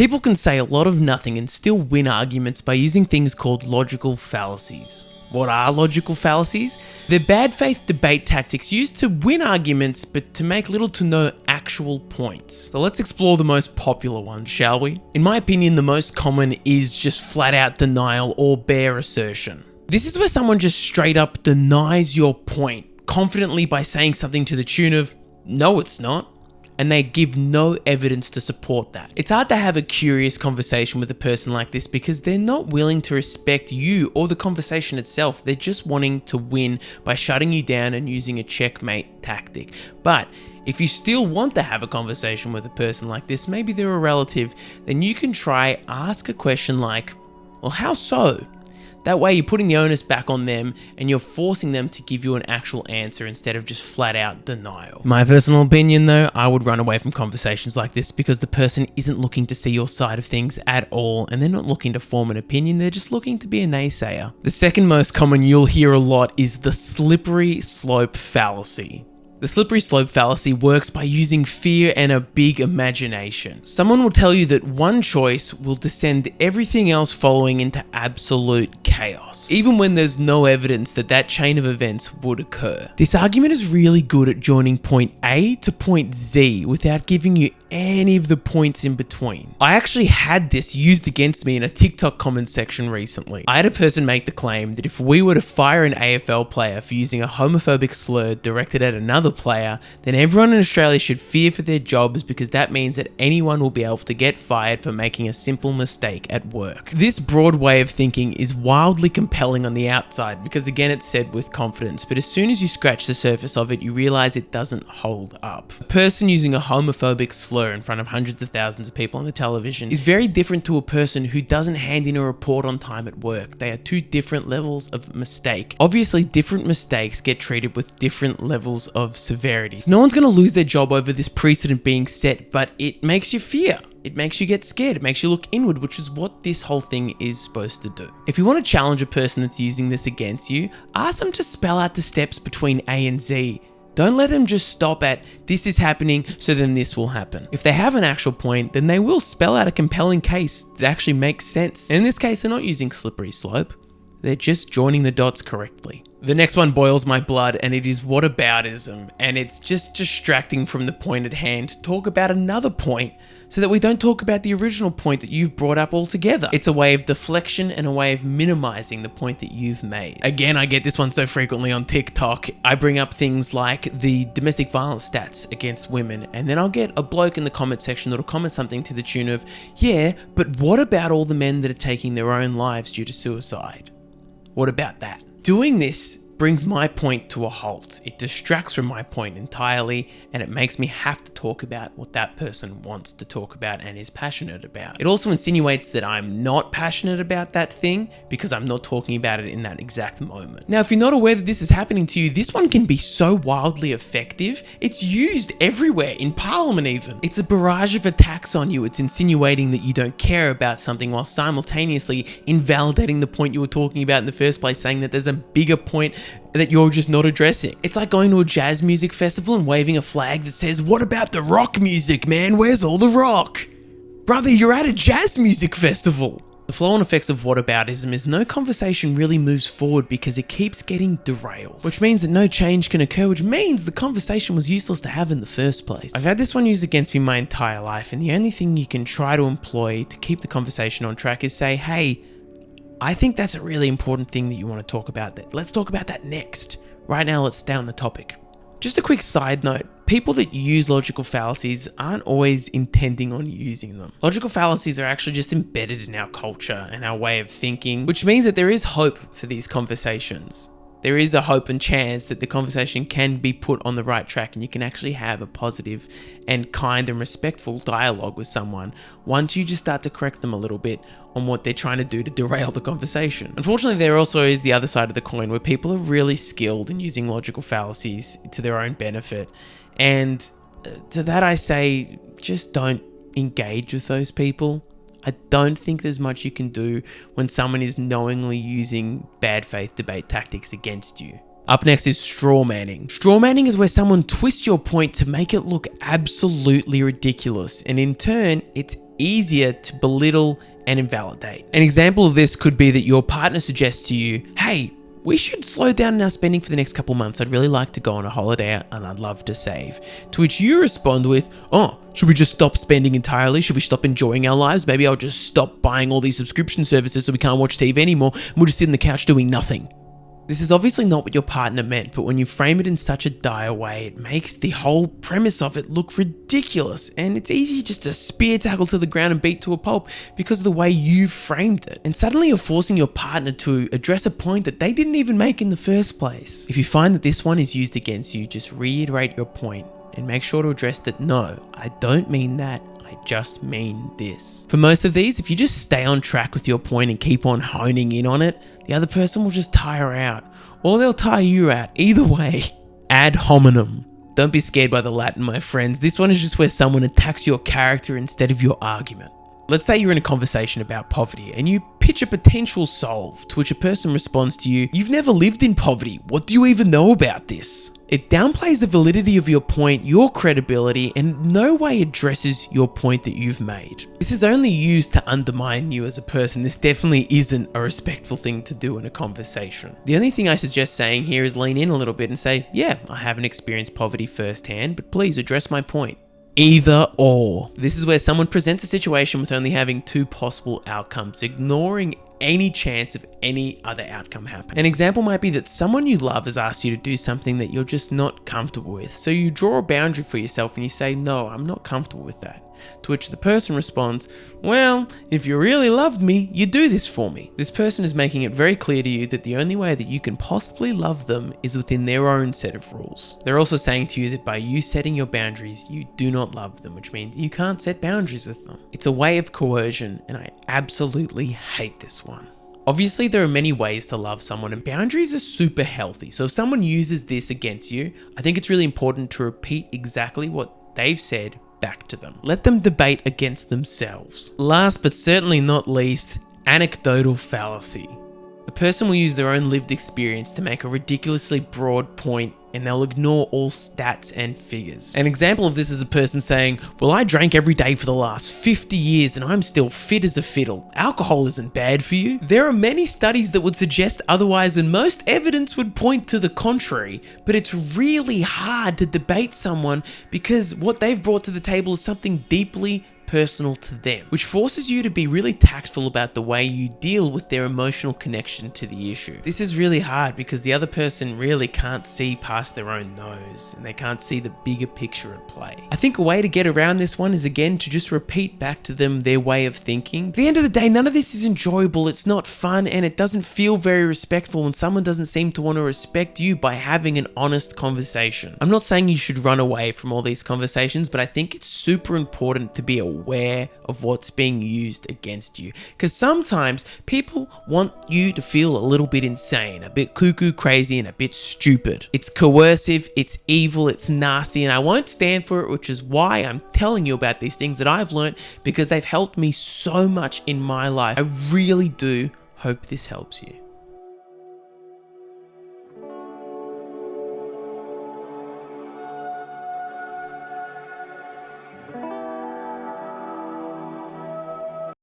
People can say a lot of nothing and still win arguments by using things called logical fallacies. What are logical fallacies? They're bad faith debate tactics used to win arguments but to make little to no actual points. So let's explore the most popular ones, shall we? In my opinion, the most common is just flat out denial or bare assertion. This is where someone just straight up denies your point confidently by saying something to the tune of, "No, it's not," and they give no evidence to support that. It's hard to have a curious conversation with a person like this because they're not willing to respect you or the conversation itself. They're just wanting to win by shutting you down and using a checkmate tactic. But if you still want to have a conversation with a person like this, maybe they're a relative, then you can try ask a question like, "Well, how so?" That way you're putting the onus back on them and you're forcing them to give you an actual answer instead of just flat out denial. In my personal opinion though, I would run away from conversations like this because the person isn't looking to see your side of things at all and they're not looking to form an opinion, they're just looking to be a naysayer. The second most common you'll hear a lot is the slippery slope fallacy. The slippery slope fallacy works by using fear and a big imagination. Someone will tell you that one choice will descend everything else following into absolute chaos, even when there's no evidence that that chain of events would occur. This argument is really good at joining point A to point Z without giving you any of the points in between. I actually had this used against me in a TikTok comment section recently. I had a person make the claim that if we were to fire an AFL player for using a homophobic slur directed at another player, then everyone in Australia should fear for their jobs because that means that anyone will be able to get fired for making a simple mistake at work. This broad way of thinking is wildly compelling on the outside because again it's said with confidence, but as soon as you scratch the surface of it, you realize it doesn't hold up. A person using a homophobic slur in front of hundreds of thousands of people on the television is very different to a person who doesn't hand in a report on time at work. They are two different levels of mistake. Obviously, different mistakes get treated with different levels of severity. So no one's going to lose their job over this precedent being set, but it makes you fear. It makes you get scared. It makes you look inward, which is what this whole thing is supposed to do. If you want to challenge a person that's using this against you, ask them to spell out the steps between A and Z. Don't let them just stop at, "This is happening, so then this will happen." If they have an actual point, then they will spell out a compelling case that actually makes sense. And in this case, they're not using slippery slope. They're just joining the dots correctly. The next one boils my blood, and it is whataboutism, and it's just distracting from the point at hand to talk about another point so that we don't talk about the original point that you've brought up altogether. It's a way of deflection and a way of minimizing the point that you've made. Again, I get this one so frequently on TikTok. I bring up things like the domestic violence stats against women, and then I'll get a bloke in the comment section that'll comment something to the tune of, "Yeah, but what about all the men that are taking their own lives due to suicide? What about that?" Doing this brings my point to a halt. It distracts from my point entirely, and it makes me have to talk about what that person wants to talk about and is passionate about. It also insinuates that I'm not passionate about that thing because I'm not talking about it in that exact moment. Now, if you're not aware that this is happening to you, this one can be so wildly effective. It's used everywhere, in Parliament even. It's a barrage of attacks on you. It's insinuating that you don't care about something while simultaneously invalidating the point you were talking about in the first place, saying that there's a bigger point that you're just not addressing. It's like going to a jazz music festival and waving a flag that says, "What about the rock music, man? Where's all the rock?" Brother, you're at a jazz music festival. The flow-on effects of whataboutism is no conversation really moves forward because it keeps getting derailed, which means that no change can occur, which means the conversation was useless to have in the first place. I've had this one used against me my entire life, and the only thing you can try to employ to keep the conversation on track is say, "Hey, I think that's a really important thing that you want to talk about. Let's talk about that next. Right now, let's stay on the topic." Just a quick side note, people that use logical fallacies aren't always intending on using them. Logical fallacies are actually just embedded in our culture and our way of thinking, which means that there is hope for these conversations. There is a hope and chance that the conversation can be put on the right track and you can actually have a positive and kind and respectful dialogue with someone once you just start to correct them a little bit on what they're trying to do to derail the conversation. Unfortunately, there also is the other side of the coin where people are really skilled in using logical fallacies to their own benefit. And to that I say, just don't engage with those people. I don't think there's much you can do when someone is knowingly using bad faith debate tactics against you. Up next is straw manning. Straw manning is where someone twists your point to make it look absolutely ridiculous, and in turn, it's easier to belittle and invalidate. An example of this could be that your partner suggests to you, hey, we should slow down in our spending for the next couple months. I'd really like to go on a holiday and I'd love to save. To which you respond with, oh, should we just stop spending entirely? Should we stop enjoying our lives? Maybe I'll just stop buying all these subscription services so we can't watch TV anymore and we'll just sit on the couch doing nothing. This is obviously not what your partner meant, but when you frame it in such a dire way, it makes the whole premise of it look ridiculous, and it's easy just to spear tackle to the ground and beat to a pulp because of the way you framed it. And suddenly you're forcing your partner to address a point that they didn't even make in the first place. If you find that this one is used against you, just reiterate your point and make sure to address that, no, I don't mean that. I just mean this. For most of these, if you just stay on track with your point and keep on honing in on it, the other person will just tire out, or they'll tire you out. Either way, ad hominem. Don't be scared by the Latin, my friends. This one is just where someone attacks your character instead of your argument. Let's say you're in a conversation about poverty and you pitch a potential solve, to which a person responds to you, you've never lived in poverty. What do you even know about this? It downplays the validity of your point, your credibility, and in no way addresses your point that you've made. This is only used to undermine you as a person. This definitely isn't a respectful thing to do in a conversation. The only thing I suggest saying here is lean in a little bit and say, yeah, I haven't experienced poverty firsthand, but please address my point. Either or. This is where someone presents a situation with only having two possible outcomes, ignoring any chance of any other outcome happening. An example might be that someone you love has asked you to do something that you're just not comfortable with. So you draw a boundary for yourself and you say, no, I'm not comfortable with that. To which the person responds, well, if you really loved me, you'd do this for me. This person is making it very clear to you that the only way that you can possibly love them is within their own set of rules. They're also saying to you that by you setting your boundaries, you do not love them, which means you can't set boundaries with them. It's a way of coercion, and I absolutely hate this one. Obviously, there are many ways to love someone, and boundaries are super healthy. So if someone uses this against you, I think it's really important to repeat exactly what they've said back to them. Let them debate against themselves. Last but certainly not least, anecdotal fallacy. A person will use their own lived experience to make a ridiculously broad point, and they'll ignore all stats and figures. An example of this is a person saying, well, I drank every day for the last 50 years and I'm still fit as a fiddle. Alcohol isn't bad for you. There are many studies that would suggest otherwise, and most evidence would point to the contrary, but it's really hard to debate someone because what they've brought to the table is something deeply personal to them, which forces you to be really tactful about the way you deal with their emotional connection to the issue. This is really hard because the other person really can't see past their own nose and they can't see the bigger picture at play. I think a way to get around this one is again to just repeat back to them their way of thinking. At the end of the day, none of this is enjoyable, it's not fun, and it doesn't feel very respectful when someone doesn't seem to want to respect you by having an honest conversation. I'm not saying you should run away from all these conversations, but I think it's super important to be aware of what's being used against you, because sometimes people want you to feel a little bit insane, a bit cuckoo crazy, and a bit stupid. It's coercive, it's evil, it's nasty, and I won't stand for it, which is why I'm telling you about these things that I've learned, because they've helped me so much in my life. I really do hope this helps you.